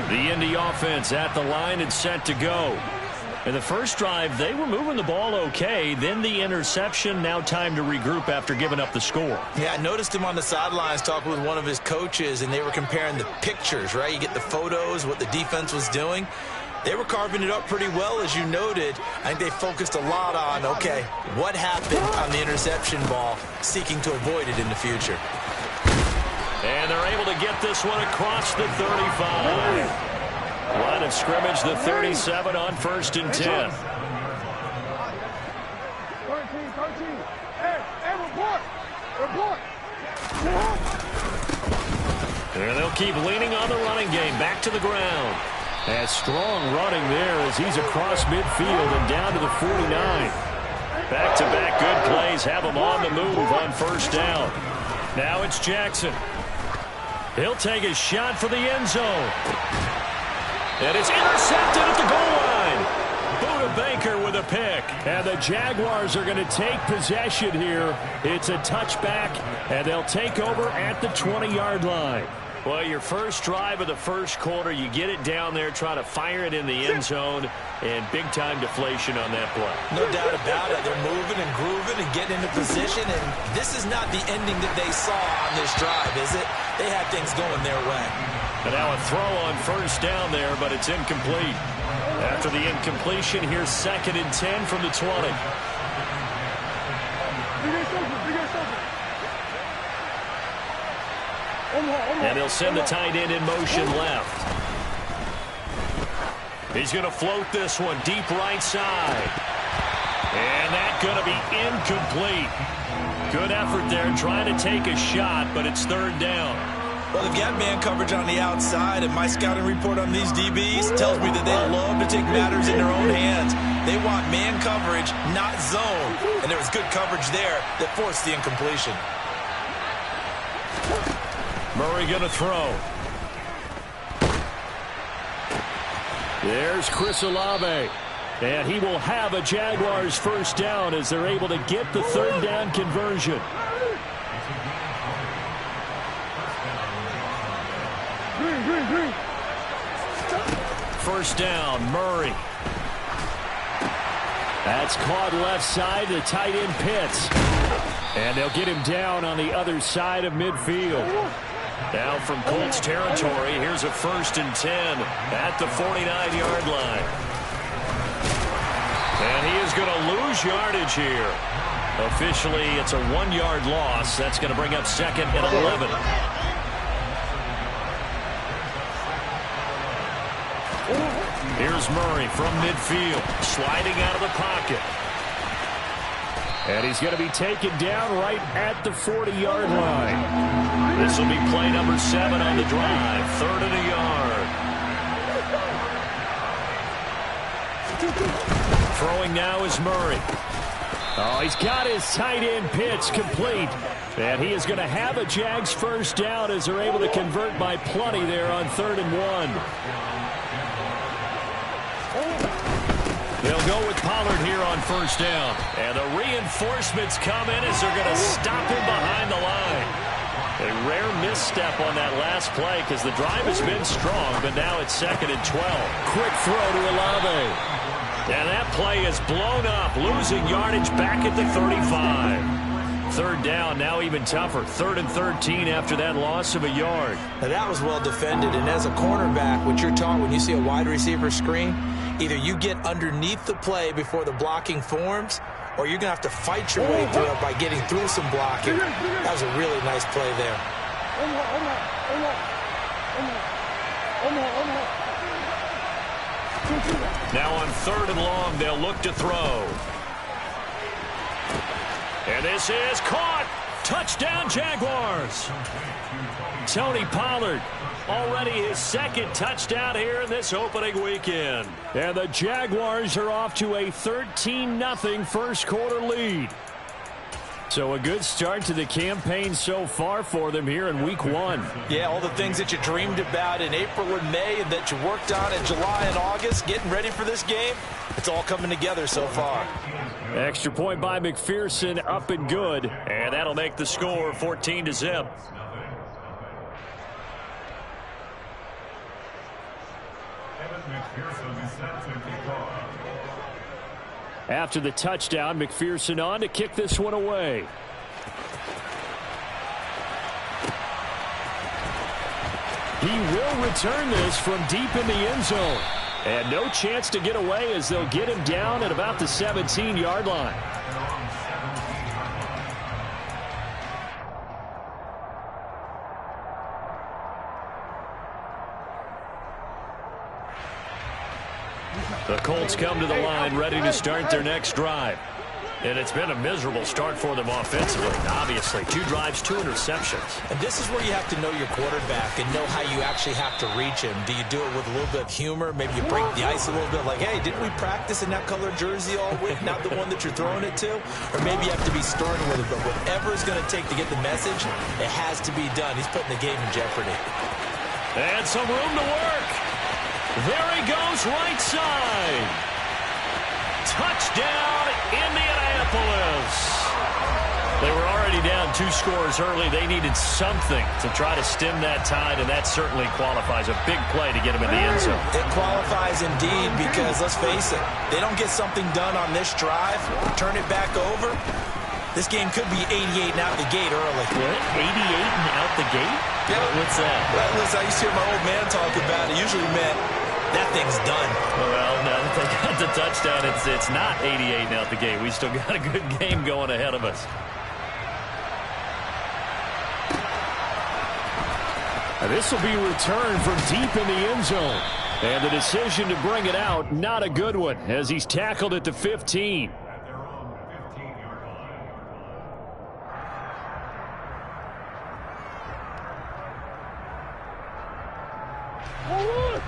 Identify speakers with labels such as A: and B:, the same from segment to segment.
A: The Indy offense at the line and set to go. In the first drive, they were moving the ball okay. Then the interception. Now time to regroup after giving up the score.
B: Yeah, I noticed him on the sidelines talking with one of his coaches, and they were comparing the pictures, right? You get the photos, what the defense was doing. They were carving it up pretty well, as you noted. I think they focused a lot on, okay, what happened on the interception ball, seeking to avoid it in the future.
A: And they're able to get this one across the 35. Line of scrimmage, the 37 on 1st and 10. And they'll keep leaning on the running game. Back to the ground. And strong running there as he's across midfield and down to the 49. Back-to-back good plays have him on the move on 1st down. Now it's Jackson. He'll take a shot for the end zone. And it's intercepted at the goal line. Buda Baker with a pick. And the Jaguars are going to take possession here. It's a touchback, and they'll take over at the 20-yard line. Well, your first drive of the first quarter, you get it down there, try to fire it in the end zone, and big-time deflation on that play.
B: No doubt about it. They're moving and grooving and getting into position, and this is not the ending that they saw on this drive, is it? They had things going their way.
A: And now a throw on 1st down there, but it's incomplete. After the incompletion, here's 2nd and 10 from the 20. And he'll send the tight end in motion left. He's going to float this one deep right side. And that's going to be incomplete. Good effort there trying to take a shot, but it's 3rd down.
B: Well, they've got man coverage on the outside, and my scouting report on these DBs tells me that they love to take matters in their own hands. They want man coverage, not zone. And there was good coverage there that forced the incompletion.
A: Murray going to throw. There's Chris Olave. And he will have a Jaguars 1st down as they're able to get the 3rd down conversion. First down, Murray. That's caught left side, the tight end Pitts. And they'll get him down on the other side of midfield. Now from Colts territory, here's a 1st and 10 at the 49-yard line. And he is going to lose yardage here. Officially, it's a 1-yard loss. That's going to bring up 2nd and 11. Here's Murray from midfield, sliding out of the pocket. And he's going to be taken down right at the 40-yard line. This will be play number 7 on the drive, 3rd and a yard. Throwing now is Murray. Oh, he's got his tight end Pitts complete. And he is going to have a Jags 1st down as they're able to convert by plenty there on 3rd and 1. They'll go with Pollard here on 1st down. And the reinforcements come in as they're going to stop him behind the line. A rare misstep on that last play because the drive has been strong, but now it's 2nd and 12. Quick throw to Olave. And that play is blown up, losing yardage back at the 35. 3rd down, now even tougher. 3rd and 13 after that loss of a yard.
B: Now that was well defended, and as a cornerback, what you're taught when you see a wide receiver screen, either you get underneath the play before the blocking forms, or you're going to have to fight your way through it by getting through some blocking. That was a really nice play there.
A: Now on 3rd and long, they'll look to throw. And this is caught. Touchdown, Jaguars. Tony Pollard, already his 2nd touchdown here in this opening weekend. And the Jaguars are off to a 13-0 first quarter lead. So a good start to the campaign so far for them here in week 1.
B: Yeah, all the things that you dreamed about in April and May and that you worked on in July and August, getting ready for this game, it's all coming together so far.
A: Extra point by McPherson, up and good. And that'll make the score 14-0. After the touchdown, McPherson on to kick this one away. He will return this from deep in the end zone. And no chance to get away as they'll get him down at about the 17-yard line. The Colts come to the line ready to start their next drive. And it's been a miserable start for them offensively. Obviously, 2 drives, 2 interceptions.
B: And this is where you have to know your quarterback and know how you actually have to reach him. Do you do it with a little bit of humor? Maybe you break the ice a little bit like, hey, didn't we practice in that color jersey all week? Not the one that you're throwing it to? Or maybe you have to be stern with it. But whatever it's going to take to get the message, it has to be done. He's putting the game in jeopardy.
A: And some room to work. There he goes, right side. Touchdown, Indianapolis. They were already down 2 scores early. They needed something to try to stem that tide, and that certainly qualifies. A big play to get them in the end zone.
B: It qualifies indeed because, let's face it, they don't get something done on this drive, turn it back over, this game could be 88 and out the gate early.
A: What? 88 and out the gate?
B: Yep.
A: What's that?
B: Well, listen, I used to hear my old man talk about it. Usually meant that thing's done.
A: Well, now that they got the touchdown, it's not 88 and out the gate. We still got a good game going ahead of us. This will be returned from deep in the end zone. And the decision to bring it out, not a good one, as he's tackled at the 15.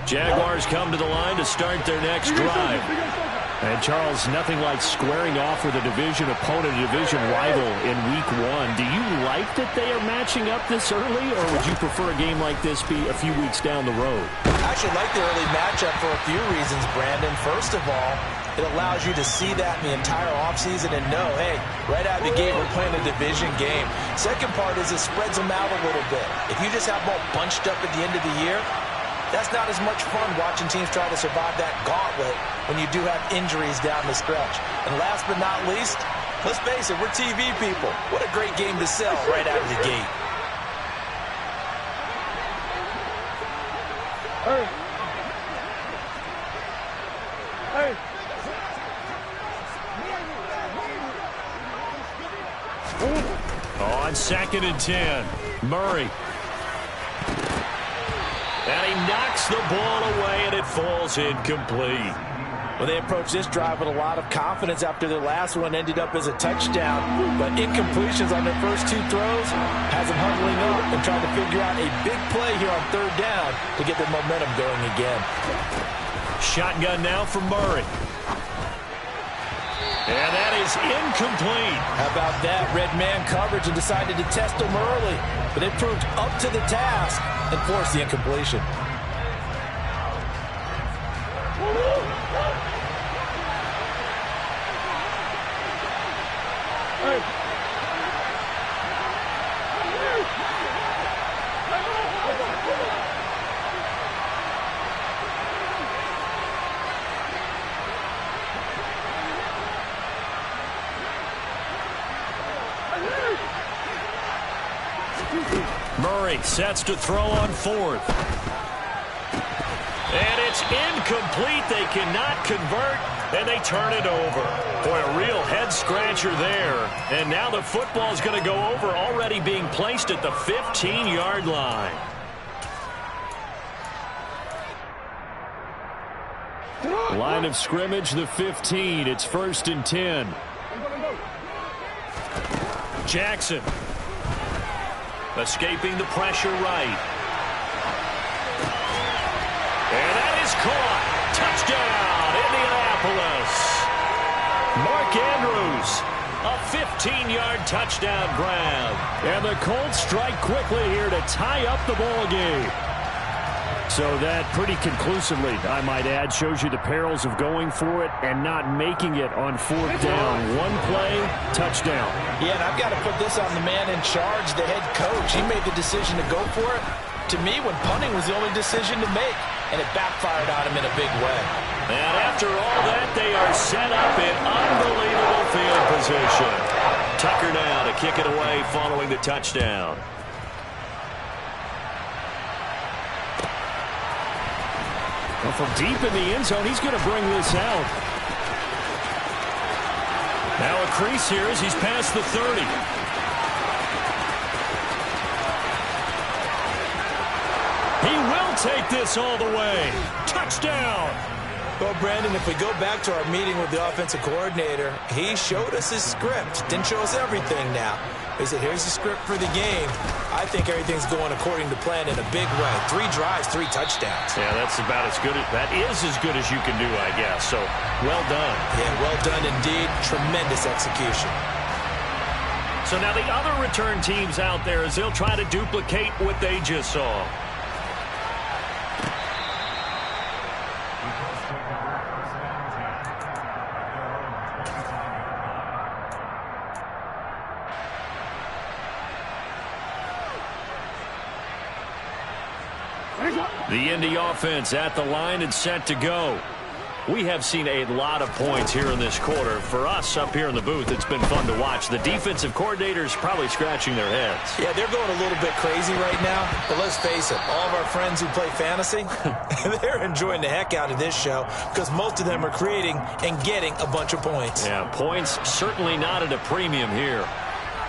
A: Jaguars come to the line to start their next drive. And, Charles, nothing like squaring off with a division opponent, a division rival in Week 1. Do you like that they are matching up this early, or would you prefer a game like this be a few weeks down the road?
B: I actually like the early matchup for a few reasons, Brandon. First of all, it allows you to see that in the entire offseason and know, hey, right out of the gate, we're playing a division game. Second part is it spreads them out a little bit. If you just have them all bunched up at the end of the year, that's not as much fun watching teams try to survive that gauntlet when you do have injuries down the stretch. And last but not least, let's face it, we're TV people. What a great game to sell right out of the gate.
C: Hey. Hey.
A: On 2nd and 10, Murray. And he knocks the ball away, and it falls incomplete.
B: Well, they approached this drive with a lot of confidence after their last one ended up as a touchdown. But incompletions on their first 2 throws has them huddling up and trying to figure out a big play here on 3rd down to get their momentum going again.
A: Shotgun now for Murray. And that is incomplete.
B: How about that? Red man coverage and decided to test them early. But they proved up to the task and forced the incompletion.
A: Murray sets to throw on 4th. And it's incomplete. They cannot convert, and they turn it over. Boy, a real head-scratcher there. And now the football's going to go over, already being placed at the 15-yard line. Line of scrimmage, the 15. It's 1st and 10. Jackson. Escaping the pressure right. And that is caught. Touchdown, Indianapolis. Mark Andrews, a 15-yard touchdown grab. And the Colts strike quickly here to tie up the ball game. So that pretty conclusively, I might add, shows you the perils of going for it and not making it on 4th down. One play, touchdown.
B: Yeah, and I've got to put this on the man in charge, the head coach. He made the decision to go for it. To me, when punting was the only decision to make. and it backfired on him in a big way.
A: And after all that, they are set up in unbelievable field position. Tucker now to kick it away following the touchdown.
C: Well, from deep in the end zone, he's going to bring this out.
A: Now a crease here as he's past the 30. He will take this all the way. Touchdown.
B: Well, Brandon, if we go back to our meeting with the offensive coordinator, he showed us his script. Didn't show us everything now. He said, here's the script for the game. I think everything's going according to plan in a big way. 3 drives, 3 touchdowns.
A: Yeah, that's about as good. That is as good as you can do, I guess. So, well done.
B: Yeah, well done indeed. Tremendous execution.
A: So now the other return teams out there as they'll try to duplicate what they just saw. The Indy offense at the line and set to go. We have seen a lot of points here in this quarter. For us up here in the booth, it's been fun to watch. The defensive coordinators probably scratching their heads.
B: Yeah, they're going a little bit crazy right now. But let's face it, all of our friends who play fantasy, they're enjoying the heck out of this show because most of them are creating and getting a bunch of points.
A: Yeah, points certainly not at a premium here.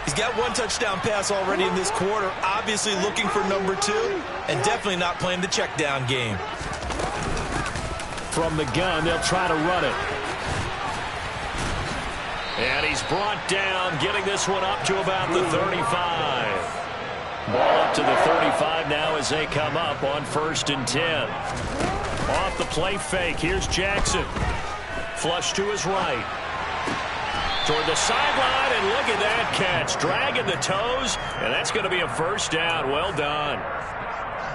B: He's got 1 touchdown pass already in this quarter, obviously looking for number 2, and definitely not playing the check down game.
A: From the gun, they'll try to run it. And he's brought down, getting this one up to about the 35. Ball up to the 35 now as they come up on 1st and 10. Off the play fake, here's Jackson. Flush to his right. Toward the sideline, and look at that catch. Dragging the toes, and that's going to be a 1st down. Well done.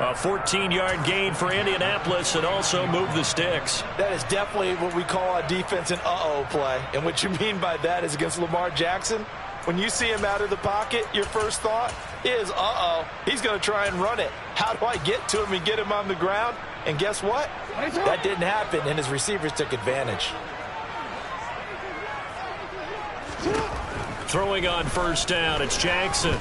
A: A 14-yard gain for Indianapolis and also move the sticks.
B: That is definitely what we call a defense and uh-oh play. And what you mean by that is against Lamar Jackson, when you see him out of the pocket, your first thought is, uh-oh, he's going to try and run it. How do I get to him and get him on the ground? And guess what? That didn't happen, and his receivers took advantage.
A: Throwing on 1st down, it's Jackson.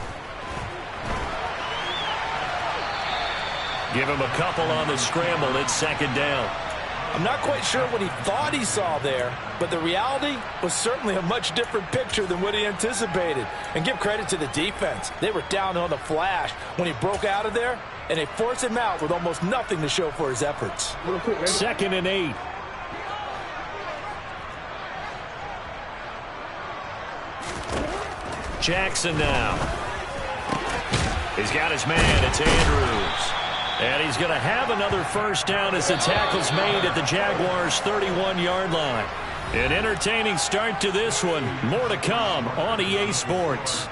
A: Give him a couple on the scramble. It's 2nd down.
B: I'm not quite sure what he thought he saw there, but the reality was certainly a much different picture than what he anticipated. And give credit to the defense. They were down on the flash when he broke out of there, and they forced him out with almost nothing to show for his efforts.
A: 2nd and 8. Jackson now. He's got his man. It's Andrews. And he's going to have another 1st down as the tackle's made at the Jaguars' 31-yard line. An entertaining start to this one. More to come on EA Sports.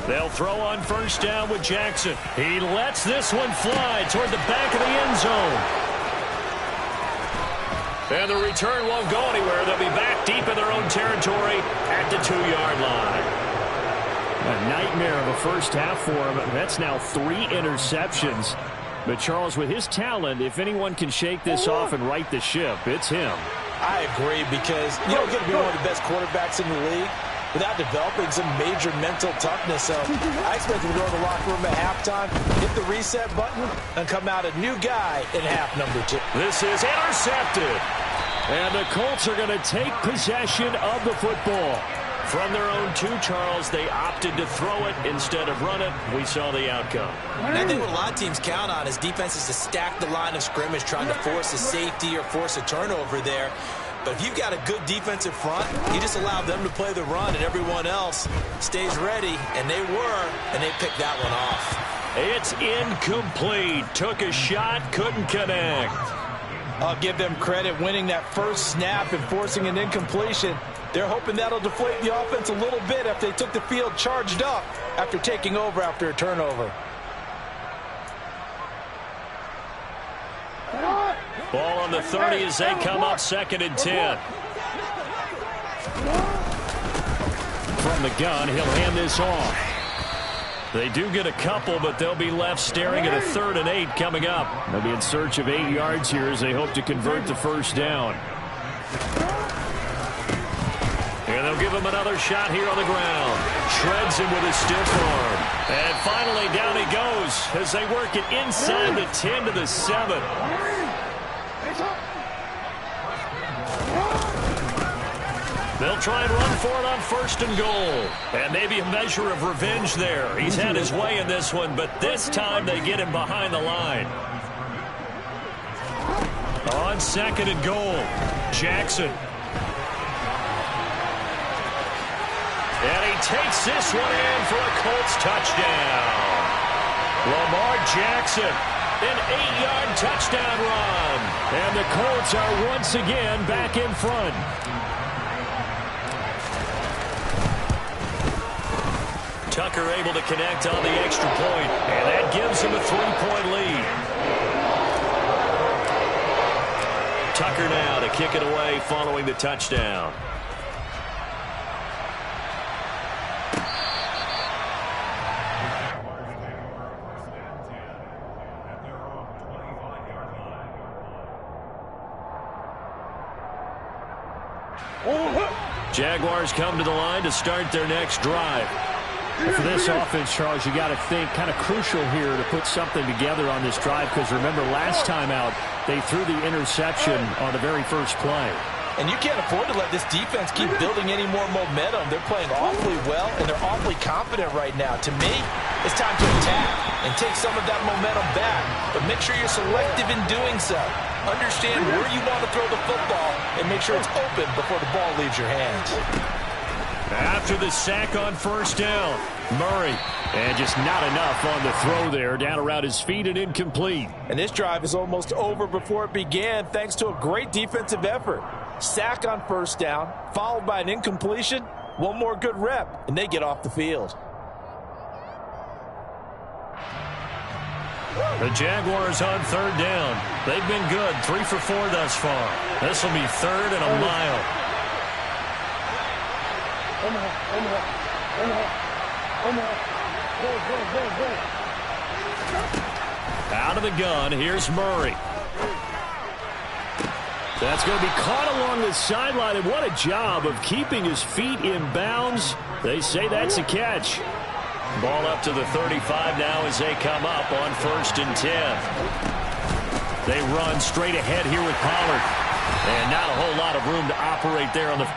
A: They'll throw on 1st down with Jackson. He lets this one fly toward the back of the end zone. And the return won't go anywhere. They'll be back deep in their own territory at the 2-yard line.
C: A nightmare of a first half for him. That's now 3 interceptions. But Charles, with his talent, if anyone can shake this off and right the ship, it's him.
B: I agree, because you don't get to be one of the best quarterbacks in the league without developing some major mental toughness. So I expect him to go to the locker room at halftime, hit the reset button, and come out a new guy in half number 2.
A: This is intercepted.
C: And the Colts are going to take possession of the football.
A: From their own 2, Charles, they opted to throw it instead of run it. We saw the outcome.
B: And I think what a lot of teams count on is defenses to stack the line of scrimmage, trying to force a safety or force a turnover there. But if you've got a good defensive front, you just allow them to play the run and everyone else stays ready, and they were, and they picked that one off.
A: It's incomplete. Took a shot, couldn't connect.
B: I'll give them credit winning that first snap and forcing an incompletion. They're hoping that'll deflate the offense a little bit after they took the field charged up after taking over after a turnover.
A: Ball on the 30 as they come up 2nd and 10. From the gun, he'll hand this off. They do get a couple, but they'll be left staring at a 3rd and 8 coming up. They'll be in search of 8 yards here as they hope to convert the first down. And they'll give him another shot here on the ground. Shreds him with a stiff arm. And finally down he goes as they work it inside the 10 to the 7. They'll try and run for it on 1st and goal. And maybe a measure of revenge there. He's had his way in this one, but this time they get him behind the line. On 2nd and goal, Jackson. And he takes this one in for a Colts touchdown. Lamar Jackson, an 8-yard touchdown run. And the Colts are once again back in front. Tucker able to connect on the extra point, and that gives him a 3-point lead. Tucker now to kick it away following the touchdown. Jaguars come to the line to start their next drive.
C: For this offense, Charles, you got to think kind of crucial here to put something together on this drive, because remember last time out they threw the interception on the very first play.
B: And you can't afford to let this defense keep building any more momentum. They're playing awfully well, and they're awfully confident right now. To me, it's time to attack and take some of that momentum back. But make sure you're selective in doing so. Understand where you want to throw the football and make sure it's open before the ball leaves your hands.
A: After the sack on 1st down, Murray. And just not enough on the throw there. Down around his feet and incomplete.
B: And this drive is almost over before it began thanks to a great defensive effort. Sack on 1st down, followed by an incompletion. One more good rep, and they get off the field.
A: The Jaguars on 3rd down. They've been good, 3 for 4 thus far. This will be 3rd and a mile. Out of the gun, here's Murray. That's going to be caught along the sideline, and what a job of keeping his feet in bounds. They say that's a catch. Ball up to the 35 now as they come up on 1st and 10. They run straight ahead here with Pollard. And not a whole lot of room to operate there on the...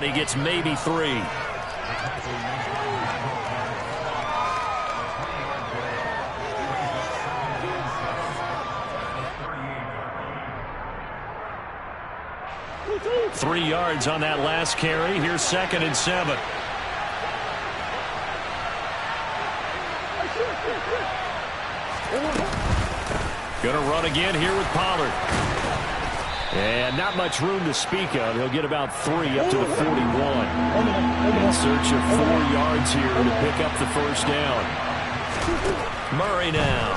A: He gets maybe 3. Three yards on that last carry. Here's 2nd and 7. Gonna run again here with Pollard. And not much room to speak of. He'll get about 3 up to the 41. In search of 4 yards here to pick up the first down. Murray now.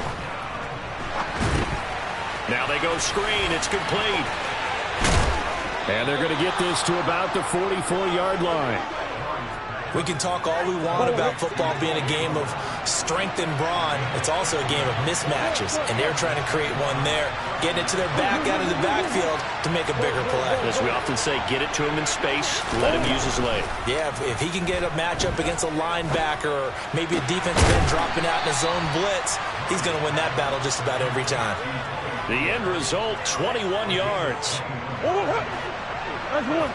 A: Now they go screen. It's complete. And they're going to get this to about the 44-yard line.
B: We can talk all we want about football being a game of strength and brawn. It's also a game of mismatches, and they're trying to create one there, getting it to their back out of the backfield to make a bigger play.
A: As we often say, get it to him in space, let him use his leg.
B: Yeah, if he can get a matchup against a linebacker or maybe a defensive end dropping out in a zone blitz, he's going to win that battle just about every time.
A: The end result, 21 yards.
D: That's one.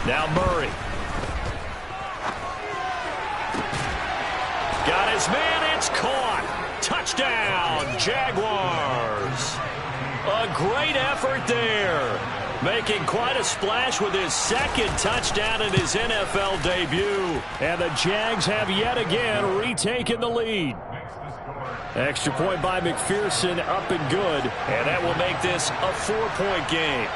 A: Now Murray. Got his man. It's caught. Touchdown, Jaguars. A great effort there. Making quite a splash with his second touchdown in his NFL debut. And the Jags have yet again retaken the lead. Extra point by McPherson, up and good. And that will make this a 4-point game.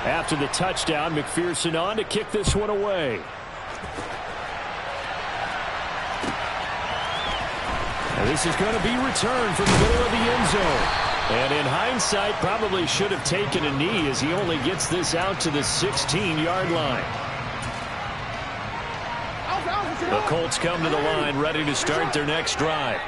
A: After the touchdown, McPherson on to kick this one away. And this is going to be returned from the middle of the end zone. And in hindsight, probably should have taken a knee as he only gets this out to the 16-yard line. The Colts come to the line ready to start their next drive.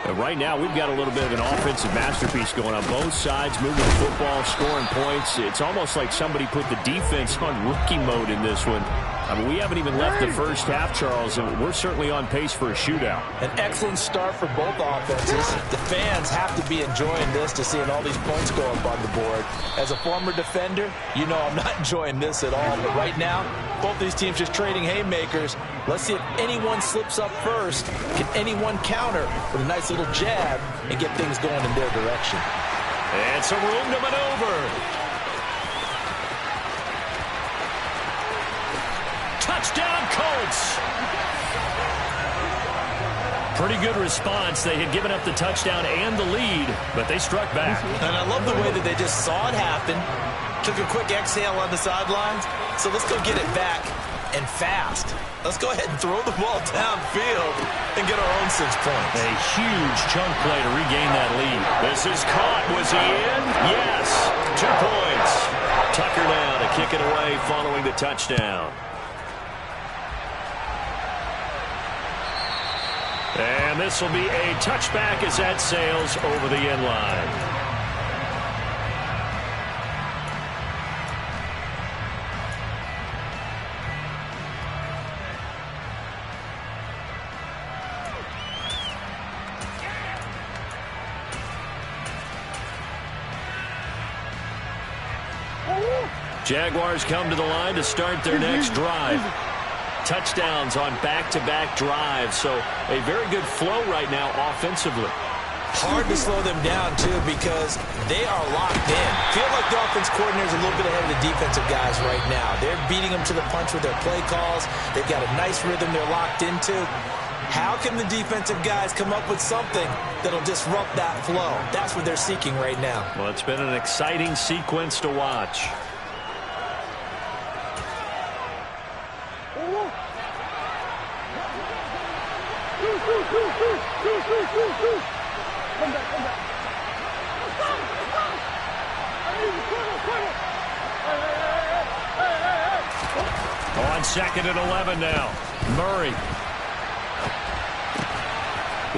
A: And right now, we've got a little bit of an offensive masterpiece going on both sides, moving the football, scoring points. It's almost like somebody put the defense on rookie mode in this one. I mean, we haven't even left the first half, Charles, and we're certainly on pace for a shootout.
B: An excellent start for both offenses. The fans have to be enjoying this to seeing all these points go up on the board. As a former defender, you know I'm not enjoying this at all. But right now, both these teams just trading haymakers. Let's see if anyone slips up first. Can anyone counter with a nice little jab and get things going in their direction?
A: And some room to maneuver. Touchdown, Colts. Pretty good response. They had given up the touchdown and the lead, but they struck back.
B: And I love the way that they just saw it happen, took a quick exhale on the sidelines. So let's go get it back and fast. Let's go ahead and throw the ball downfield and get our own 6 points.
A: A huge chunk play to regain that lead. This is caught. Was he in? Yes. 2 points. Tucker now to kick it away following the touchdown. And this will be a touchback as that sails over the end line. Jaguars come to the line to start their next drive. Touchdowns on back-to-back drives, so a very good flow right now offensively.
B: Hard to slow them down, too, because they are locked in. Feel like the offense coordinator is a little bit ahead of the defensive guys right now. They're beating them to the punch with their play calls. They've got a nice rhythm they're locked into. How can the defensive guys come up with something that'll disrupt that flow? That's what they're seeking right now.
A: Well, it's been an exciting sequence to watch.
D: Come back.
A: On 2nd and 11 now. Murray.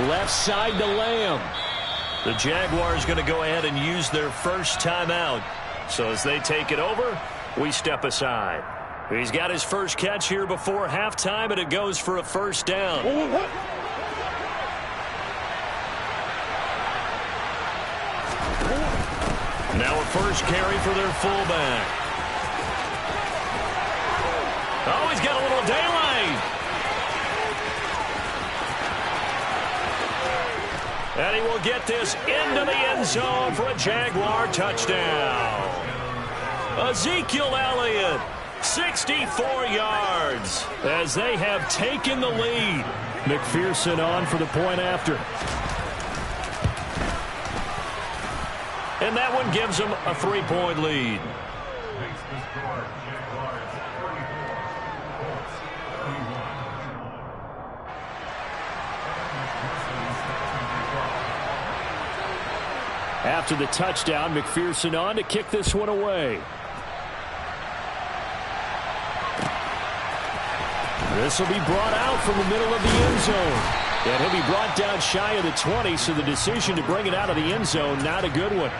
A: Left side to Lamb. The Jaguars going to go ahead and use their first timeout. So as they take it over, we step aside. He's got his first catch here before halftime, and it goes for a first down. Now a first carry for their fullback. Oh, he's got a little daylight. And he will get this into the end zone for a Jaguar touchdown. Ezekiel Elliott, 64 yards, as they have taken the lead.
C: McPherson on for the point after.
A: And that one gives them a 3-point lead.
C: After the touchdown, McPherson on to kick this one away. This will be brought out from the middle of the end zone. And he'll be brought down shy of the 20, so the decision to bring it out of the end zone, not a good one.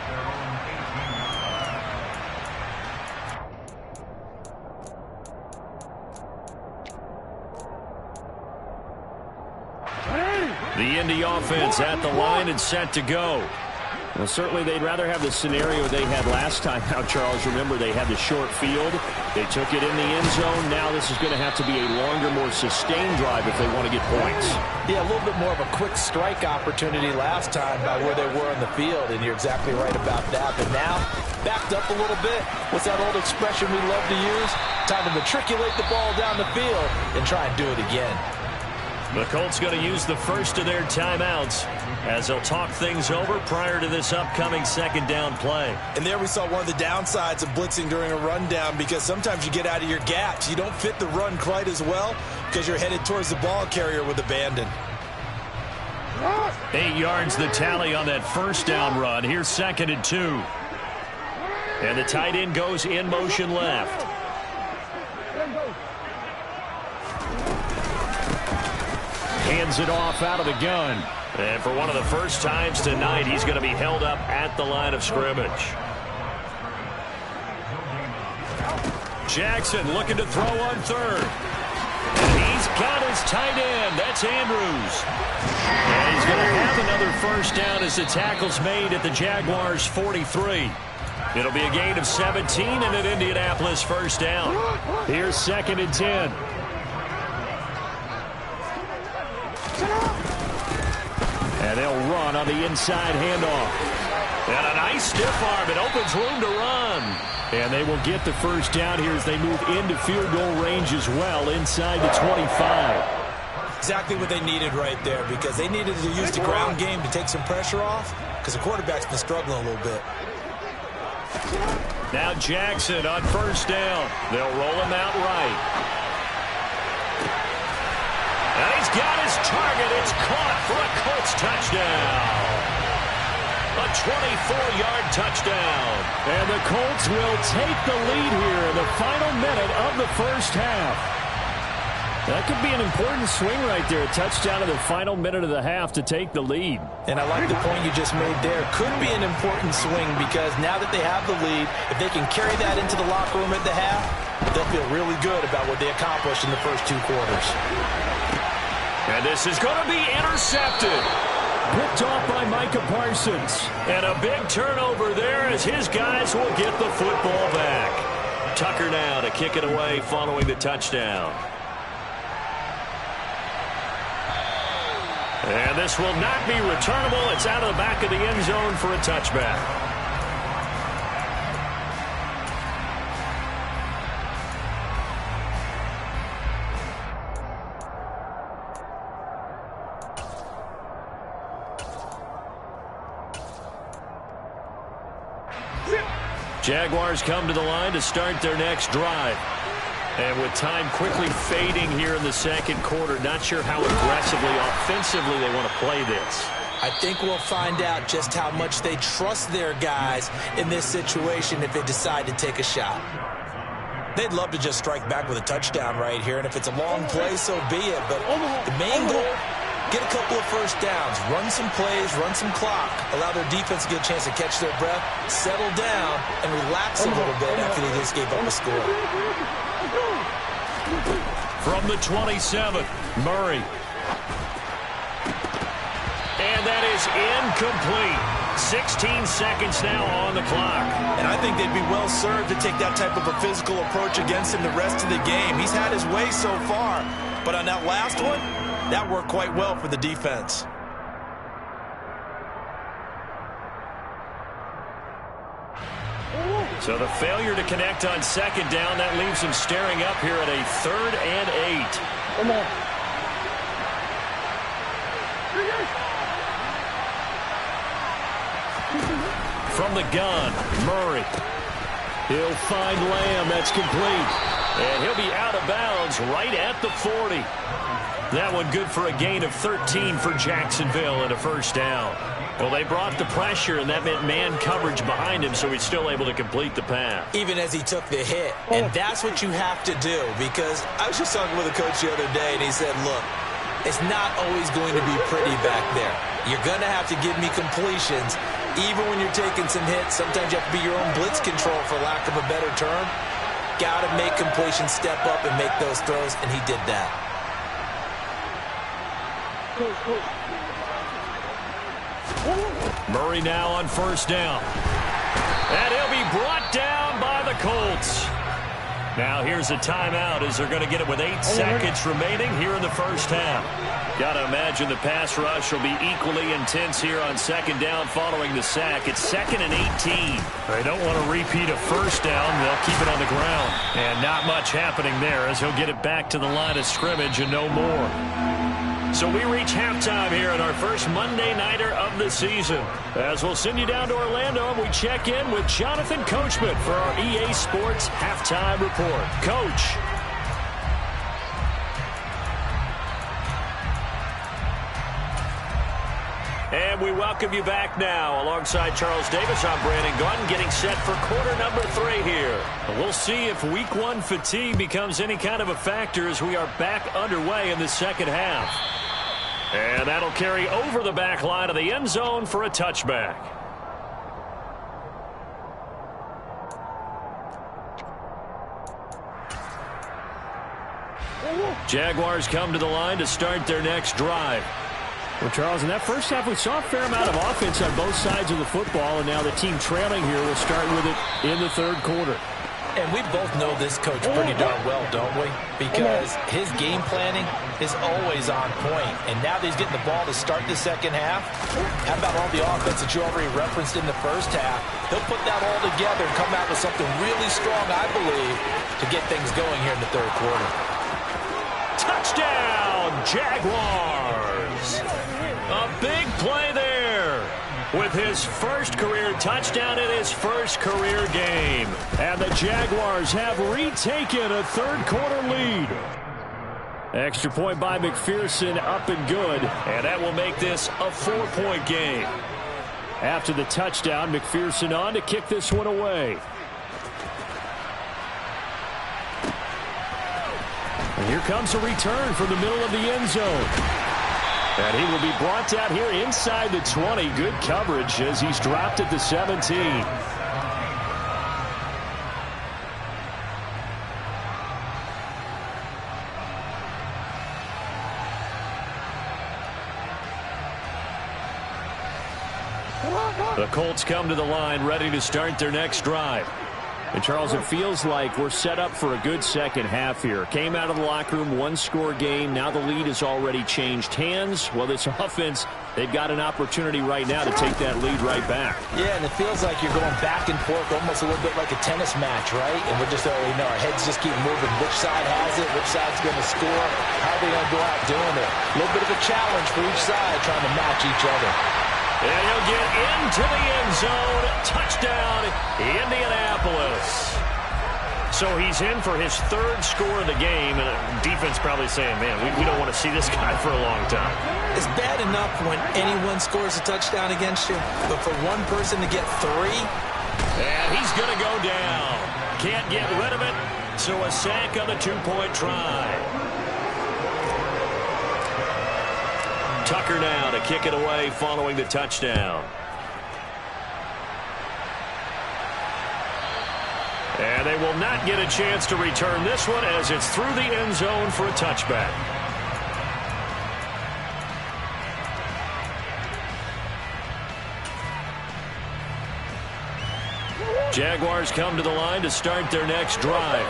A: The Indy offense at the line and set to go.
C: Well, certainly they'd rather have the scenario they had last time out, Charles. Remember, they had the short field. They took it in the end zone. Now this is going to have to be a longer, more sustained drive if they want to get points.
B: Yeah, a little bit more of a quick strike opportunity last time by where they were on the field, and you're exactly right about that. But now, backed up a little bit. What's that old expression we love to use? Time to matriculate the ball down the field and try and do it again.
A: The Colts going to use the first of their timeouts as they'll talk things over prior to this upcoming second down play.
B: And there we saw one of the downsides of blitzing during a rundown, because sometimes you get out of your gaps. You don't fit the run quite as well because you're headed towards the ball carrier with abandon.
A: 8 yards the tally on that first down run. Here's 2nd and 2. And the tight end goes in motion left. Hands it off out of the gun. And for one of the first times tonight, he's going to be held up at the line of scrimmage. Jackson looking to throw on third. And he's got his tight end. That's Andrews. And he's going to have another first down as the tackle's made at the Jaguars' 43. It'll be a gain of 17 and an Indianapolis first down. Here's 2nd and 10. And they'll run on the inside handoff. And a nice stiff arm. It opens room to run. And they will get the first down here as they move into field goal range as well inside the 25.
B: Exactly what they needed right there, because they needed to use the ground game to take some pressure off, because the quarterback's been struggling a little bit.
A: Now Jackson on first down. They'll roll him out right. And he's got his target. It's caught for a Colts touchdown. A 24-yard touchdown.
C: And the Colts will take the lead here in the final minute of the first half. That could be an important swing right there. A touchdown in the final minute of the half to take the lead.
B: And I like the point you just made there. Could be an important swing, because now that they have the lead, if they can carry that into the locker room at the half, they'll feel really good about what they accomplished in the first 2 quarters.
A: And this is going to be intercepted.
C: Picked off by Micah Parsons.
A: And a big turnover there as his guys will get the football back. Tucker now to kick it away following the touchdown. And this will not be returnable. It's out of the back of the end zone for a touchback. Jaguars come to the line to start their next drive. And with time quickly fading here in the second quarter, not sure how aggressively, offensively they want to play this.
B: I think we'll find out just how much they trust their guys in this situation if they decide to take a shot. They'd love to just strike back with a touchdown right here, and if it's a long play, so be it. But the main goal, get a couple of first downs, run some plays, run some clock, allow their defense to get a chance to catch their breath, settle down, and relax a little bit after they just gave up a score.
A: From the 27, Murray. And that is incomplete. 16 seconds now on the clock.
B: And I think they'd be well served to take that type of a physical approach against him the rest of the game. He's had his way so far, but on that last one, that worked quite well for the defense.
A: So the failure to connect on second down, that leaves him staring up here at a 3rd and 8.
D: Come on.
A: From the gun, Murray.
C: He'll find Lamb. That's complete.
A: And he'll be out of bounds right at the 40. That one good for a gain of 13 for Jacksonville and a first down. Well, they brought the pressure, and that meant man coverage behind him, so he's still able to complete the pass.
B: Even as he took the hit. And that's what you have to do, because I was just talking with a coach the other day, and he said, look, it's not always going to be pretty back there. You're going to have to give me completions. Even when you're taking some hits, sometimes you have to be your own blitz control, for lack of a better term. Got to make completions, step up, and make those throws, and he did that.
A: Murray now on first down. And he'll be brought down by the Colts. Now here's a timeout as they're going to get it with 8 seconds remaining here in the first half. Got to imagine the pass rush will be equally intense here on second down following the sack. It's 2nd and 18.
C: They don't want to repeat a first down. They'll keep it on the ground. And not much happening there as he'll get it back to the line of scrimmage and no more.
A: So we reach halftime here in our first Monday Nighter of the season. As we'll send you down to Orlando and we check in with Jonathan Coachman for our EA Sports Halftime Report. Coach. And we welcome you back now. Alongside Charles Davis, I'm Brandon Gunn, getting set for quarter number 3 here. We'll see if week 1 fatigue becomes any kind of a factor as we are back underway in the second half. And that'll carry over the back line of the end zone for a touchback. Jaguars come to the line to start their next drive.
C: Well, Charles, in that first half, we saw a fair amount of offense on both sides of the football, and now the team trailing here will start with it in the third quarter.
B: And we both know this coach pretty darn well, don't we? Because his game planning is always on point. And now that he's getting the ball to start the second half, how about all the offense that you already referenced in the first half? He'll put that all together and come out with something really strong, I believe, to get things going here in the third quarter.
A: Touchdown, Jaguars! A big play there with his first career touchdown in his first career game. And the Jaguars have retaken a third quarter lead. Extra point by McPherson, up and good. And that will make this a 4-point game. After the touchdown, McPherson on to kick this one away. And here comes a return from the middle of the end zone. And he will be brought down here inside the 20. Good coverage as he's dropped at the 17. The Colts come to the line ready to start their next drive. And, Charles, it feels like we're set up for a good second half here. Came out of the locker room, one-score game. Now the lead has already changed hands. Well, this offense, they've got an opportunity right now to take that lead right back.
B: Yeah, and it feels like you're going back and forth almost a little bit like a tennis match, right? And we're just, our heads just keep moving. Which side has it? Which side's going to score? How are they going to go out doing it? A little bit of a challenge for each side trying to match each other.
A: And he'll get into the end zone. Touchdown, Indianapolis. So he's in for his third score of the game. And defense probably saying, man, we don't want to see this guy for a long time.
B: It's bad enough when anyone scores a touchdown against you. But for one person to get 3.
A: And he's going to go down. Can't get rid of it. So a sack on the 2-point try. Tucker now to kick it away following the touchdown. And they will not get a chance to return this one as it's through the end zone for a touchback. Jaguars come to the line to start their next drive.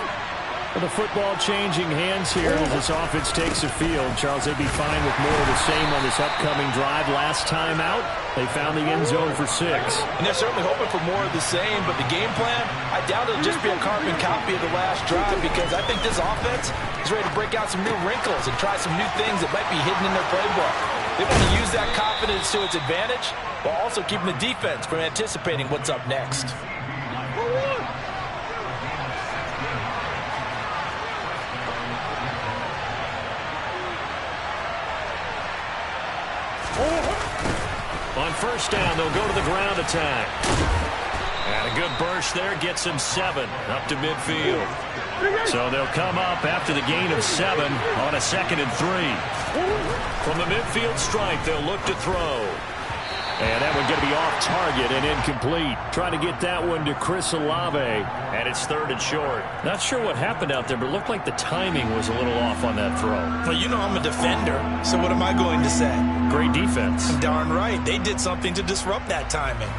C: The football changing hands here as this offense takes the field. Charles, they'd be fine with more of the same on this upcoming drive. Last time out, they found the end zone for 6.
B: And they're certainly hoping for more of the same, but the game plan, I doubt it'll just be a carbon copy of the last drive because I think this offense is ready to break out some new wrinkles and try some new things that might be hidden in their playbook. They want to use that confidence to its advantage while also keeping the defense from anticipating what's up next.
A: On first down, they'll go to the ground attack. And a good burst there gets him 7 up to midfield. So they'll come up after the gain of 7 on a 2nd and 3. From the midfield stripe, they'll look to throw.
C: And that one going to be off target and incomplete. Trying to get that one to Chris Olave. And it's 3rd and short. Not sure what happened out there, but it looked like the timing was a little off on that throw.
B: Well, you know I'm a defender, so what am I going to say?
C: Great defense.
B: Darn right. They did something to disrupt that timing.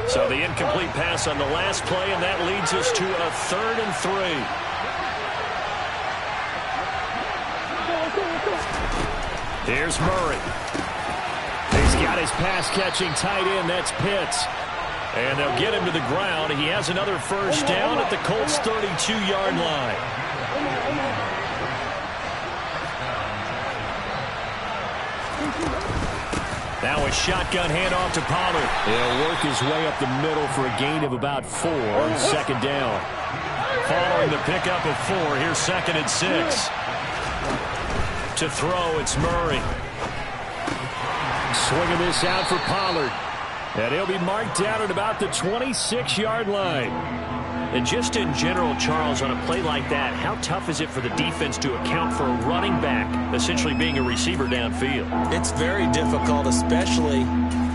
A: So the incomplete pass on the last play, and that leads us to a 3rd and 3. Here's Murray. He's got his pass-catching tight end. That's Pitts. And they'll get him to the ground. He has another first down at the Colts' 32-yard line. Now a shotgun handoff to Pollard. He'll work his way up the middle for a gain of about 4 on 2nd down. Following the pickup of 4, here's 2nd and 6. To throw, it's Murray. Swinging this out for Pollard. And he'll be marked down at about the 26-yard line. And just in general, Charles, on a play like that, how tough is it for the defense to account for a running back essentially being a receiver downfield?
B: It's very difficult, especially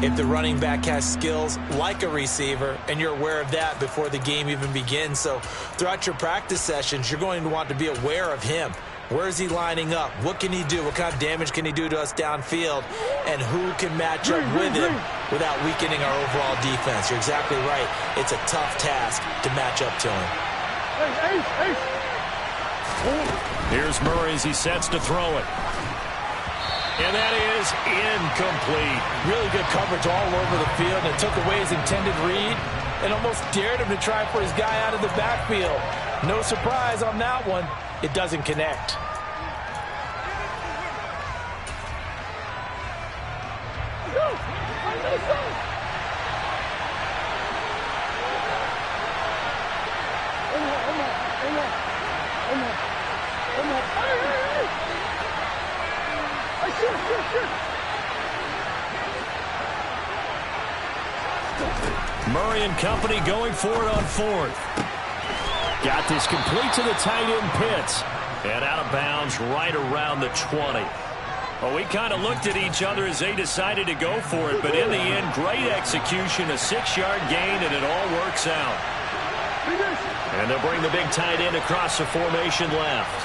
B: if the running back has skills like a receiver, and you're aware of that before the game even begins. So throughout your practice sessions, you're going to want to be aware of him. Where is he lining up? What can he do? What kind of damage can he do to us downfield? And who can match up with him without weakening our overall defense? You're exactly right. It's a tough task to match up to him.
A: Here's Murray as he sets to throw it. And that is incomplete.
B: Really good coverage all over the field. And it took away his intended read and almost dared him to try for his guy out of the backfield. No surprise on that one. It doesn't connect.
A: Murray and company going for it on 4th. Got this complete to the tight end, Pitts. And out of bounds right around the 20. Well, we kind of looked at each other as they decided to go for it. But in the end, great execution, a 6-yard gain, and it all works out. And they'll bring the big tight end across the formation left.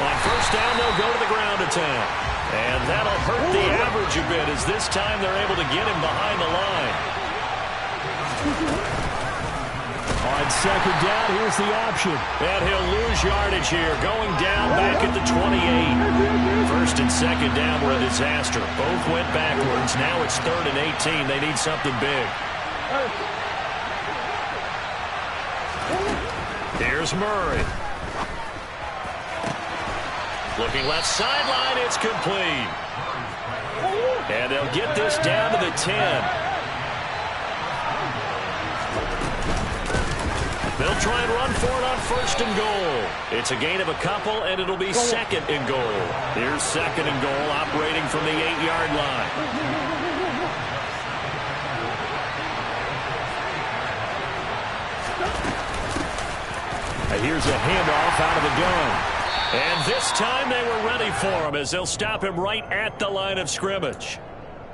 A: On 1st down, they'll go to the ground attack. And that'll hurt the average a bit as this time they're able to get him behind the line.
C: On 2nd down, here's the option.
A: And he'll lose yardage here, going down back at the 28. 1st and 2nd down were a disaster. Both went backwards. Now it's 3rd and 18. They need something big. Here's Murray. Looking left sideline, it's complete. And they'll get this down to the 10. They'll try and run for it on 1st and goal. It's a gain of a couple, and it'll be 2nd and goal. Here's 2nd and goal, operating from the 8-yard line.
C: And here's a handoff out of the gun.
A: And this time they were ready for him as they'll stop him right at the line of scrimmage.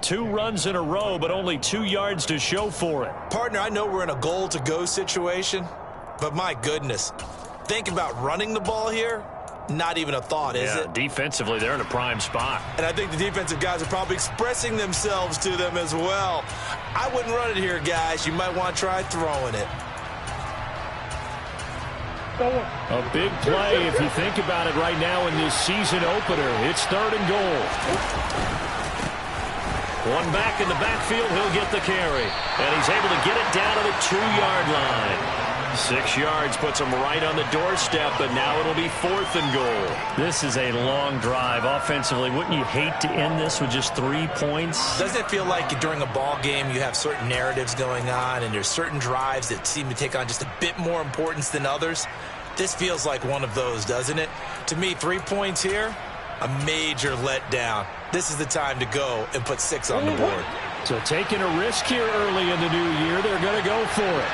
A: 2 runs in a row, but only 2 yards to show for it.
B: Partner, I know we're in a goal-to-go situation, but my goodness, think about running the ball here. Not even a thought, is it?
A: Defensively, they're in a prime spot.
B: And I think the defensive guys are probably expressing themselves to them as well. I wouldn't run it here, guys. You might want to try throwing it.
C: A big play if you think about it right now in this season opener. It's 3rd and goal.
A: One back in the backfield, he'll get the carry. And he's able to get it down to the 2-yard line. 6 yards puts him right on the doorstep, but now it'll be 4th and goal.
C: This is a long drive offensively. Wouldn't you hate to end this with just 3 points?
B: Doesn't it feel like during a ball game you have certain narratives going on and there's certain drives that seem to take on just a bit more importance than others? This feels like one of those, doesn't it? To me, 3 points here, a major letdown. This is the time to go and put 6 on the board.
C: So taking a risk here early in the new year, they're going to go for it.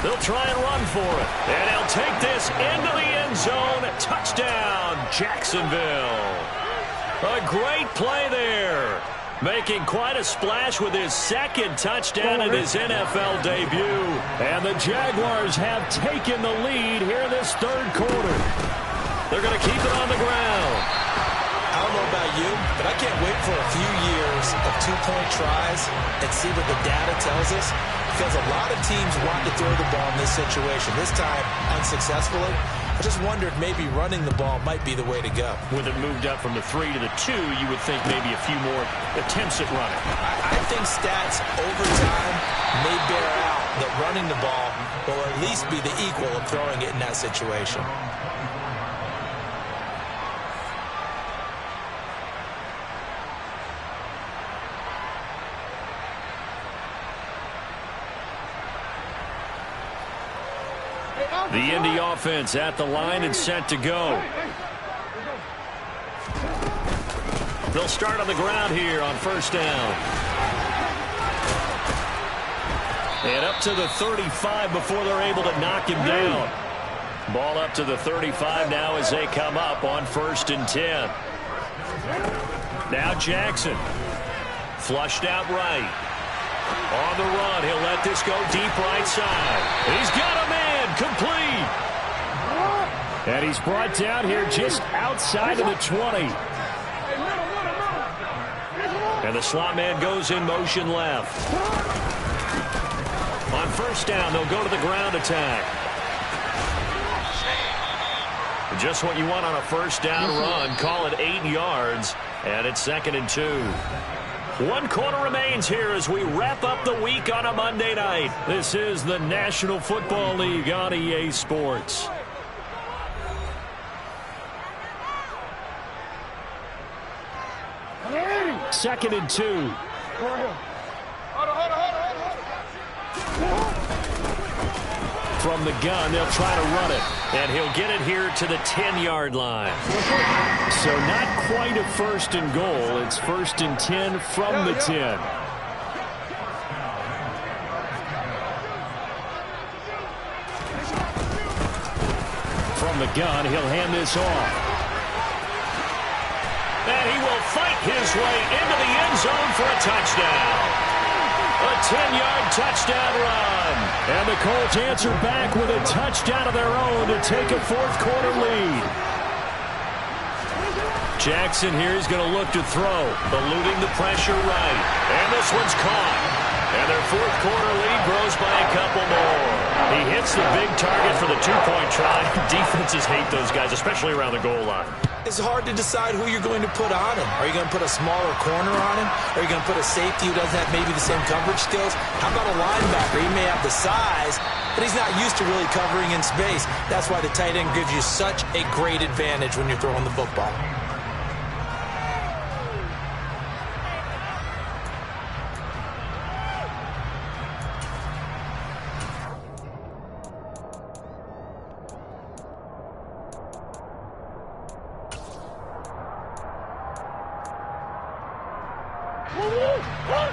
A: They'll try and run for it. And he'll take this into the end zone. Touchdown, Jacksonville. A great play there. Making quite a splash with his second touchdown in his NFL debut. And the Jaguars have taken the lead here in this third quarter. They're going to keep it on the ground.
B: I don't know about you, but I can't wait for a few years of two-point tries and see what the data tells us. Because a lot of teams want to throw the ball in this situation. This time, unsuccessfully. I just wondered maybe running the ball might be the way to go.
C: With it moved up from the 3 to the 2, you would think maybe a few more attempts at running.
B: I think stats over time may bear out that running the ball will at least be the equal of throwing it in that situation.
A: The Indy offense at the line and set to go. They'll start on the ground here on first down. And up to the 35 before they're able to knock him down. Ball up to the 35 now as they come up on 1st and 10. Now Jackson. Flushed out right. On the run, he'll let this go deep right side. He's got a man. Complete. And he's brought down here just outside of the 20. And the slot man goes in motion left. On first down, they'll go to the ground attack. Just what you want on a first down run. Call it 8 yards. And it's 2nd and 2. 1 quarter remains here as we wrap up the week on a Monday night. This is the National Football League on EA Sports. Second and 2. From the gun, they'll try to run it. And he'll get it here to the 10-yard line. So not quite a 1st and goal. It's 1st and 10 from the 10. From the gun, he'll hand this off. And he will fight his way into the end zone for a touchdown. A 10-yard touchdown run. And the Colts answer back with a touchdown of their own to take a 4th quarter lead. Jackson here is going to look to throw, eluding the pressure right. And this one's caught. And their 4th quarter lead grows by a couple more. He hits the big target for the 2-point try. Defenses hate those guys, especially around the goal line.
B: It's hard to decide who you're going to put on him. Are you going to put a smaller corner on him? Are you going to put a safety who doesn't have maybe the same coverage skills? How about a linebacker? He may have the size, but he's not used to really covering in space. That's why the tight end gives you such a great advantage when you're throwing the football.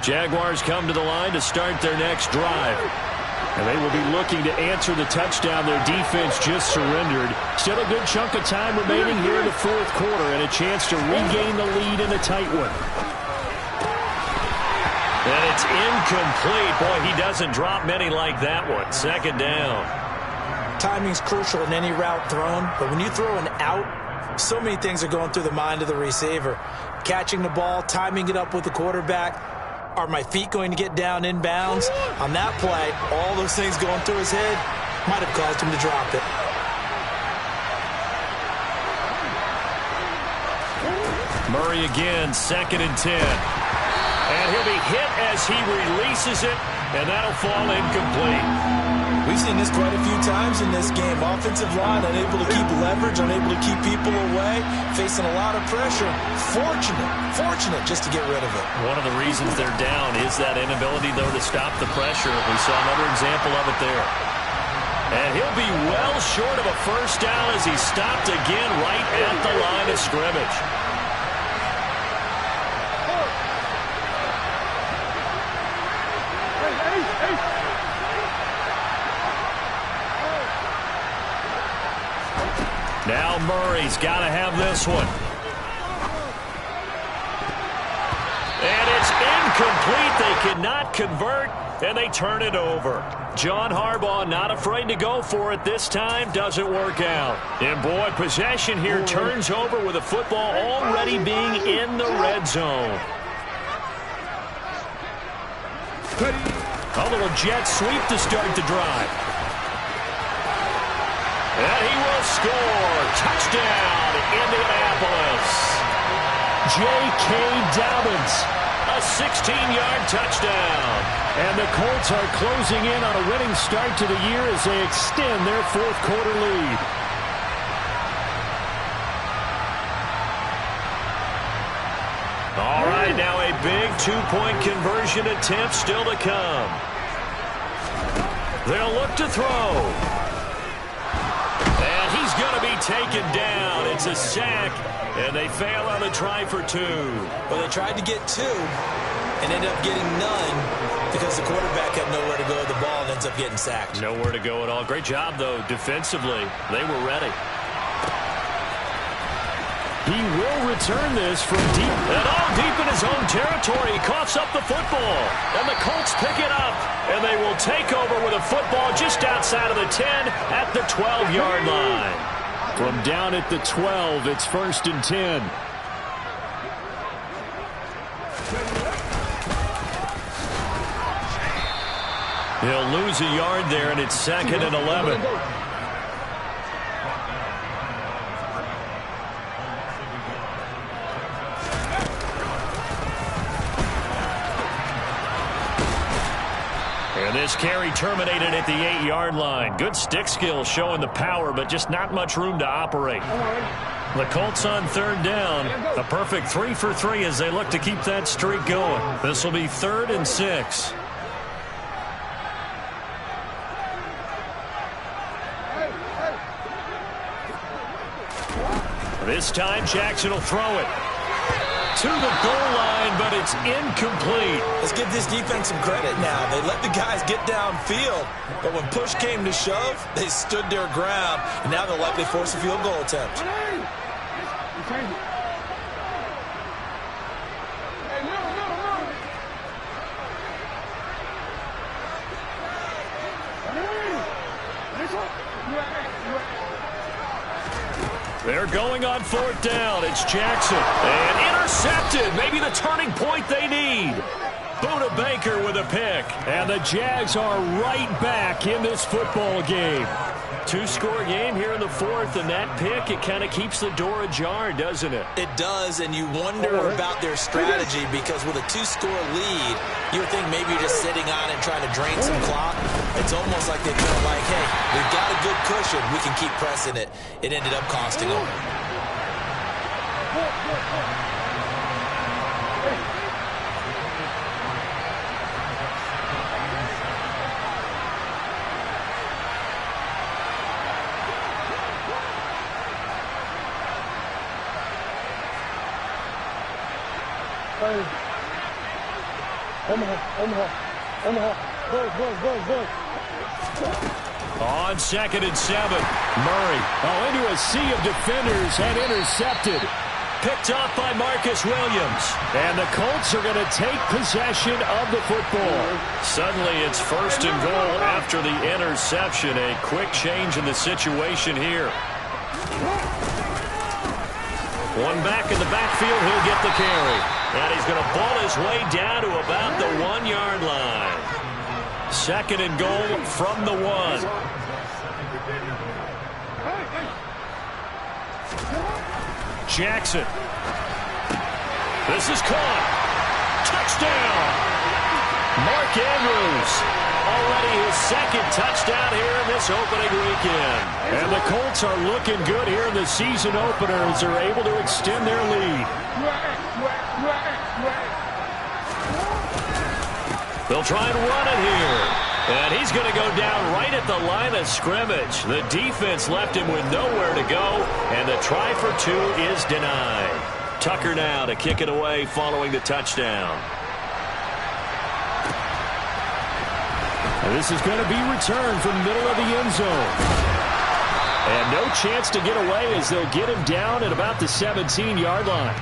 A: Jaguars come to the line to start their next drive. And they will be looking to answer the touchdown their defense just surrendered. Still a good chunk of time remaining here in the 4th quarter and a chance to regain the lead in a tight one. And it's incomplete. Boy, he doesn't drop many like that one. 2nd down.
B: Timing's crucial in any route thrown, but when you throw an out, so many things are going through the mind of the receiver. Catching the ball, timing it up with the quarterback. Are my feet going to get down in bounds? On that play, all those things going through his head might have caused him to drop it.
A: Murray again, 2nd and 10. And he'll be hit as he releases it, and that'll fall incomplete.
B: We've seen this quite a few times in this game. Offensive line unable to keep leverage, unable to keep people away, facing a lot of pressure. Fortunate just to get rid of it.
A: One of the reasons they're down is that inability, though, to stop the pressure. We saw another example of it there. And he'll be well short of a 1st down as he's stopped again right at the line of scrimmage. Now Murray's got to have this one. And it's incomplete. They cannot convert, and they turn it over. John Harbaugh not afraid to go for it this time. Doesn't work out. And, boy, possession here turns over with the football already being in the red zone. A little jet sweep to start the drive. And he will score. Touchdown, Indianapolis. J.K. Dobbins, a 16-yard touchdown.
C: And the Colts are closing in on a winning start to the year as they extend their fourth-quarter lead.
A: All right, now a big two-point conversion attempt still to come. They'll look to throw. And he's going to be taken down. It's a sack, and they fail on the try for two.
B: Well, they tried to get two and ended up getting none because the quarterback had nowhere to go with the ball and ends up getting sacked.
A: Nowhere to go at all. Great job, though, defensively. They were ready.
C: He will return this from deep.
A: And deep in his own territory. He coughs up the football. And the Colts pick it up. And they will take over with a football just outside of the 10 at the 12-yard line.
C: From down at the 12, it's 1st and 10.
A: He'll lose a yard there, and it's 2nd and 11. And this carry terminated at the 8-yard line. Good stick skill showing the power, but just not much room to operate. The Colts on 3rd down. A perfect 3 for 3 as they look to keep that streak going. This will be 3rd and 6. This time Jackson will throw it to the goal line, but it's incomplete.
B: Let's give this defense some credit now. They let the guys get downfield, but when push came to shove, they stood their ground, and now they'll likely force a field goal attempt.
A: They're going on 4th down. It's Jackson. And intercepted. Maybe the turning point they need. Buda Baker with a pick.
C: And the Jags are right back in this football game.
A: 2-score game here in the 4th, and that pick, it kind of keeps the door ajar, doesn't it?
B: It does, and you wonder about their strategy because with a 2-score lead, you would think maybe you're just sitting on it trying to drain some clock. It's almost like they felt like, hey, we've got a good cushion. We can keep pressing it. It ended up costing them.
A: On 2nd and 7.
C: Murray, into a sea of defenders and intercepted.
A: Picked off by Marcus Williams.
C: And the Colts are going to take possession of the football.
A: Suddenly it's 1st and goal after the interception. A quick change in the situation here. One back in the backfield, he'll get the carry. And he's going to ball his way down to about the 1-yard line. 2nd and goal from the 1. Jackson. This is caught. Touchdown. Mark Andrews. Already his 2nd touchdown here in this opening weekend.
C: And the Colts are looking good here in the season opener as they're able to extend their lead.
A: They'll try and run it here. And he's going to go down right at the line of scrimmage. The defense left him with nowhere to go, and the try for 2 is denied. Tucker now to kick it away following the touchdown.
C: And this is going to be returned from the middle of the end zone. And no chance to get away as they'll get him down at about the 17-yard line.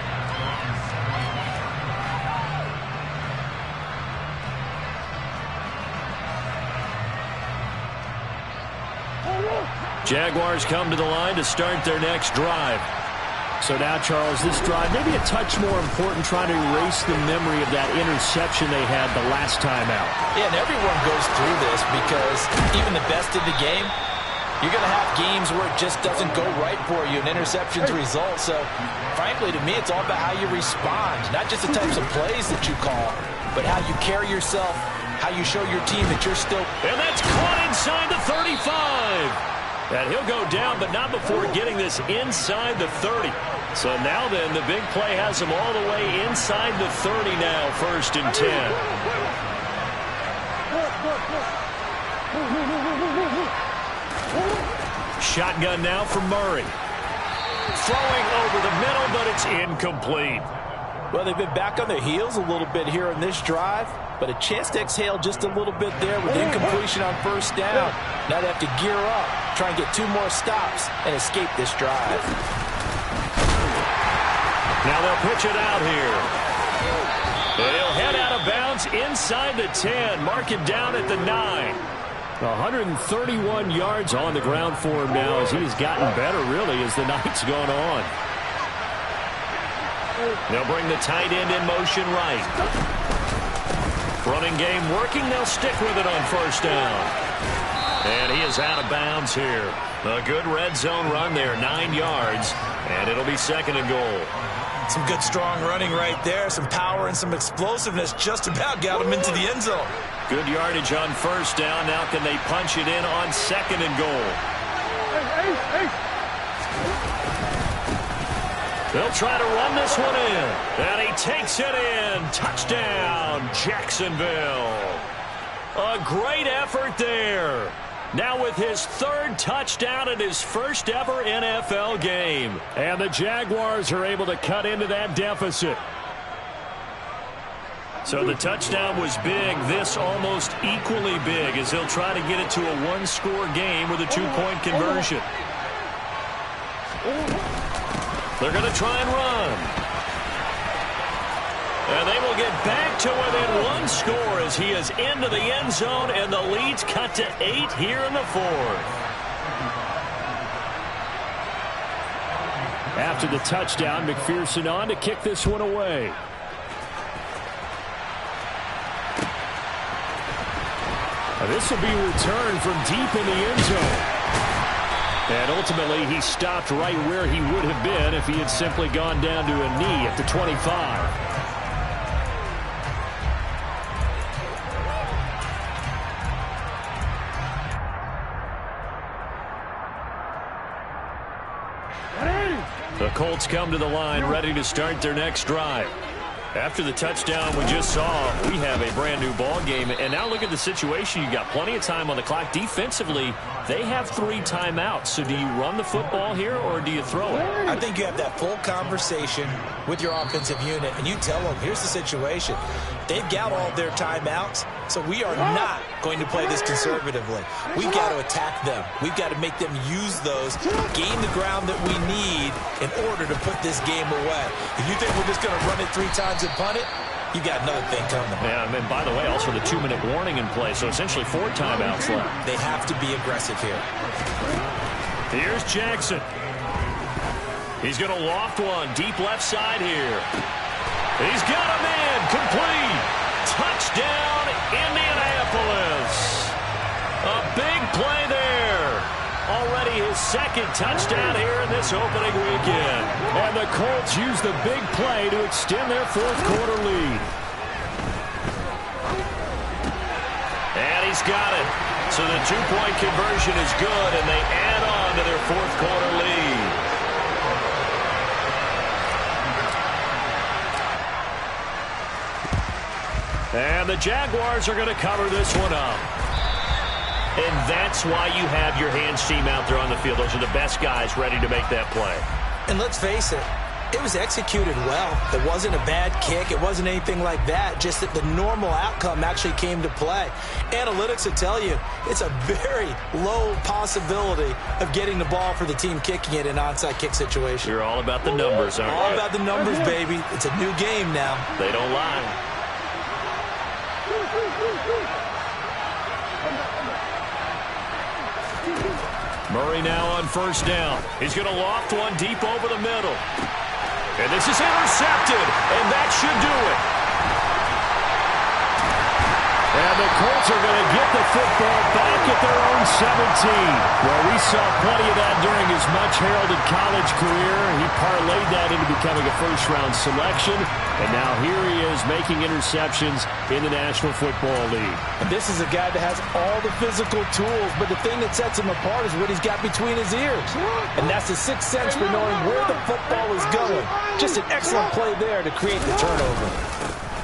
C: Jaguars come to the line to start their next drive. So now, Charles, this drive maybe a touch more important, trying to erase the memory of that interception they had the last time out.
B: Yeah, and everyone goes through this because even the best in the game, you're going to have games where it just doesn't go right for you, and interceptions result. So, frankly, to me, it's all about how you respond, not just the types of plays that you call, but how you carry yourself, how you show your team that you're still...
C: And that's caught inside the 35. And he'll go down, but not before getting this inside the 30. So now then, the big play has him all the way inside the 30 now, 1st and 10. Shotgun now for Murray. Throwing over the middle, but it's incomplete.
B: Well, they've been back on their heels a little bit here in this drive, but a chance to exhale just a little bit there with incompletion on 1st down. Now they have to gear up, try and get 2 more stops, and escape this drive.
C: Now they'll pitch it out here. And he'll head out of bounds inside the 10, mark it down at the 9. 131 yards on the ground for him now as he's gotten better, really, as the night's gone on. They'll bring the tight end in motion right. Running game working. They'll stick with it on 1st down. And he is out of bounds here. A good red zone run there, 9 yards. And it'll be 2nd and goal.
B: Some good, strong running right there. Some power and some explosiveness just about got him into the end zone.
C: Good yardage on 1st down. Now can they punch it in on 2nd and goal? They'll try to run this one in. And he takes it in. Touchdown, Jacksonville. A great effort there. Now with his 3rd touchdown in his 1st ever NFL game. And the Jaguars are able to cut into that deficit. So the touchdown was big. This almost equally big as they'll try to get it to a 1-score game with a 2-point conversion. They're going to try and run. And they will get back to within 1 score as he is into the end zone, and the lead's cut to 8 here in the 4th. After the touchdown, McPherson on to kick this one away. This will be returned from deep in the end zone. And ultimately, he stopped right where he would have been if he had simply gone down to a knee at the 25. The Colts come to the line, ready to start their next drive. After the touchdown we just saw, we have a brand-new ball game. And now look at the situation. You've got plenty of time on the clock. Defensively, they have 3 timeouts. So do you run the football here or do you throw it?
B: I think you have that full conversation with your offensive unit, and you tell them, here's the situation. They've got all their timeouts, so we are not going to play this conservatively. We've got to attack them. We've got to make them use those, gain the ground that we need in order to put this game away. If you think we're just going to run it 3 times and punt it, you got another thing coming.
C: Yeah, and by the way, also the 2-minute warning in play, so essentially 4 timeouts left.
B: They have to be aggressive here.
C: Here's Jackson. He's going to loft one deep left side here. He's got him in. Complete. Touchdown, Indianapolis. A big play there. Already his 2nd touchdown here in this opening weekend. And the Colts use the big play to extend their 4th quarter lead. And he's got it. So the 2-point conversion is good, and they add on to their 4th quarter lead. And the Jaguars are going to cover this one up. And that's why you have your hands team out there on the field. Those are the best guys ready to make that play.
B: And let's face it, It was executed well. It wasn't a bad kick. It wasn't anything like that. Just that the normal outcome actually came to play. Analytics will tell you it's a very low possibility of getting the ball for the team kicking it in an onside kick situation.
A: You're all about the numbers, aren't you?
B: All about the numbers, baby. It's a new game now.
A: They don't lie. Murray now on first down. He's going to loft one deep over the middle. And this is intercepted, and that should do it. And the Colts are going to get the football back at their own 17. Well, we saw plenty of that during his much-heralded college career. He parlayed that into becoming a first-round selection. And now here he is making interceptions in the National Football League.
B: And this is a guy that has all the physical tools, but the thing that sets him apart is what he's got between his ears. And that's the sixth sense for knowing where the football is going. Just an excellent play there to create the turnover.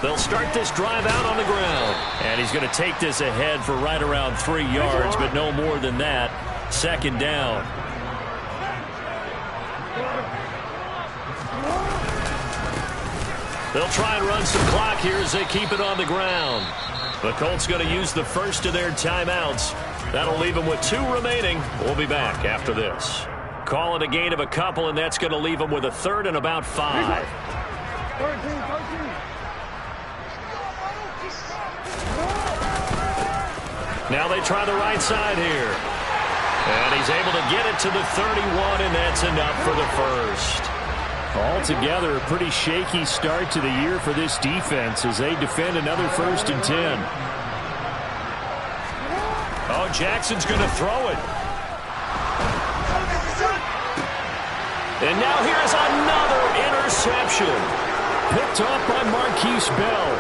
A: They'll start this drive out on the ground. And he's going to take this ahead for right around 3 yards, but no more than that. Second down. They'll try and run some clock here as they keep it on the ground. The Colts going to use the first of their timeouts. That'll leave them with 2 remaining. We'll be back after this. Call it a gain of a couple, and that's going to leave them with a third and about 5.
D: 13.
A: Now they try the right side here. And he's able to get it to the 31, and that's enough for the first. Altogether, a pretty shaky start to the year for this defense as they defend another 1st and 10. Oh, Jackson's going to throw it. And now here's another interception. Picked off by Marquise Bell.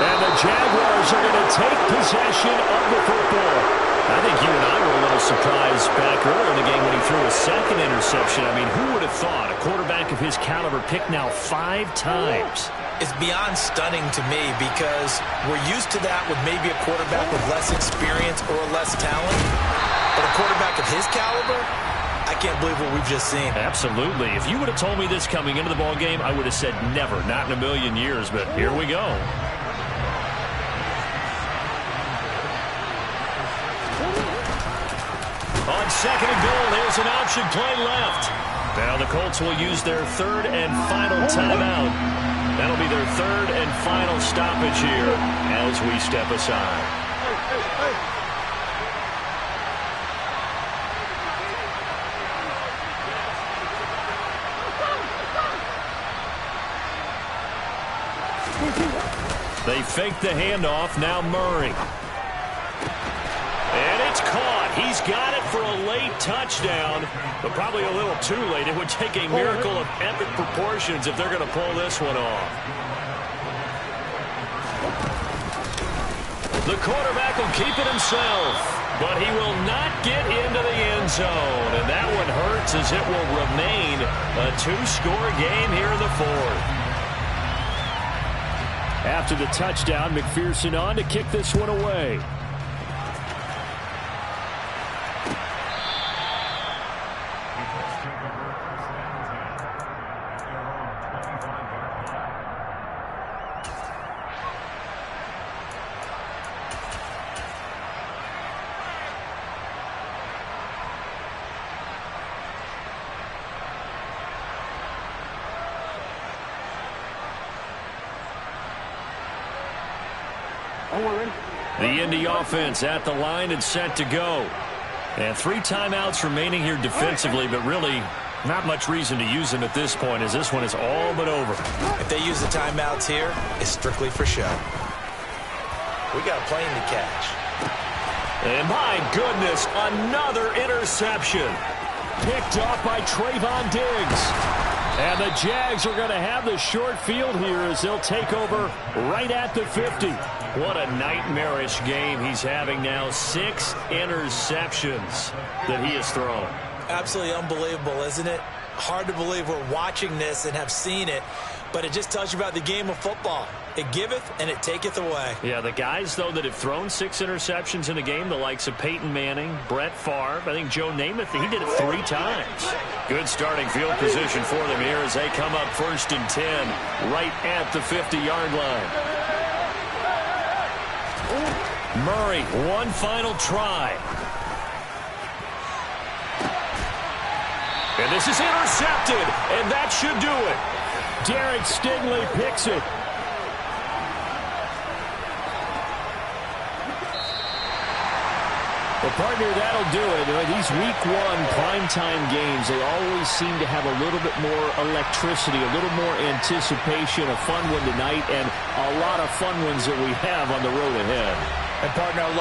A: And the Jaguars are going to take possession of the football. I think you and I were a little surprised back earlier in the game when he threw a second interception. I mean, who would have thought a quarterback of his caliber picked now 5 times?
B: It's beyond stunning to me because we're used to that with maybe a quarterback with less experience or less talent. But a quarterback of his caliber, I can't believe what we've just seen.
A: Absolutely. If you would have told me this coming into the ball game, I would have said never, not in a million years. But here we go. On second and goal, there's an option play left. Now the Colts will use their 3rd and final timeout. That'll be their 3rd and final stoppage here as we step aside. They fake the handoff. Now Murray. And it's caught. He's got it for a late touchdown, but probably a little too late. It would take a miracle of epic proportions if they're going to pull this one off. The quarterback will keep it himself, but he will not get into the end zone. And that one hurts as it will remain a 2-score game here in the 4th. After the touchdown, McPherson on to kick this one away. The Indy offense at the line and set to go. And 3 timeouts remaining here defensively, but really not much reason to use them at this point as this one is all but over.
B: If they use the timeouts here, it's strictly for show. We got a plane to catch.
A: And my goodness, another interception. Picked off by Trayvon Diggs. And the Jags are going to have the short field here as they'll take over right at the 50. What a nightmarish game he's having now. 6 interceptions that he has thrown.
B: Absolutely unbelievable, isn't it? Hard to believe we're watching this and have seen it. but it just tells you about the game of football. It giveth and it taketh away.
C: Yeah, the guys, though, that have thrown 6 interceptions in a game, the likes of Peyton Manning, Brett Favre, I think Joe Namath, he did it 3 times. Good starting field position for them here as they come up 1st and 10 right at the 50-yard line. Murray, one final try. And this is intercepted, and that should do it.
A: Derek Stingley picks it. Well, partner, that'll do it. These Week 1 primetime games, they always seem to have a little bit more electricity, a little more anticipation, a fun one tonight, and a lot of fun ones that we have on the road ahead.
B: And partner,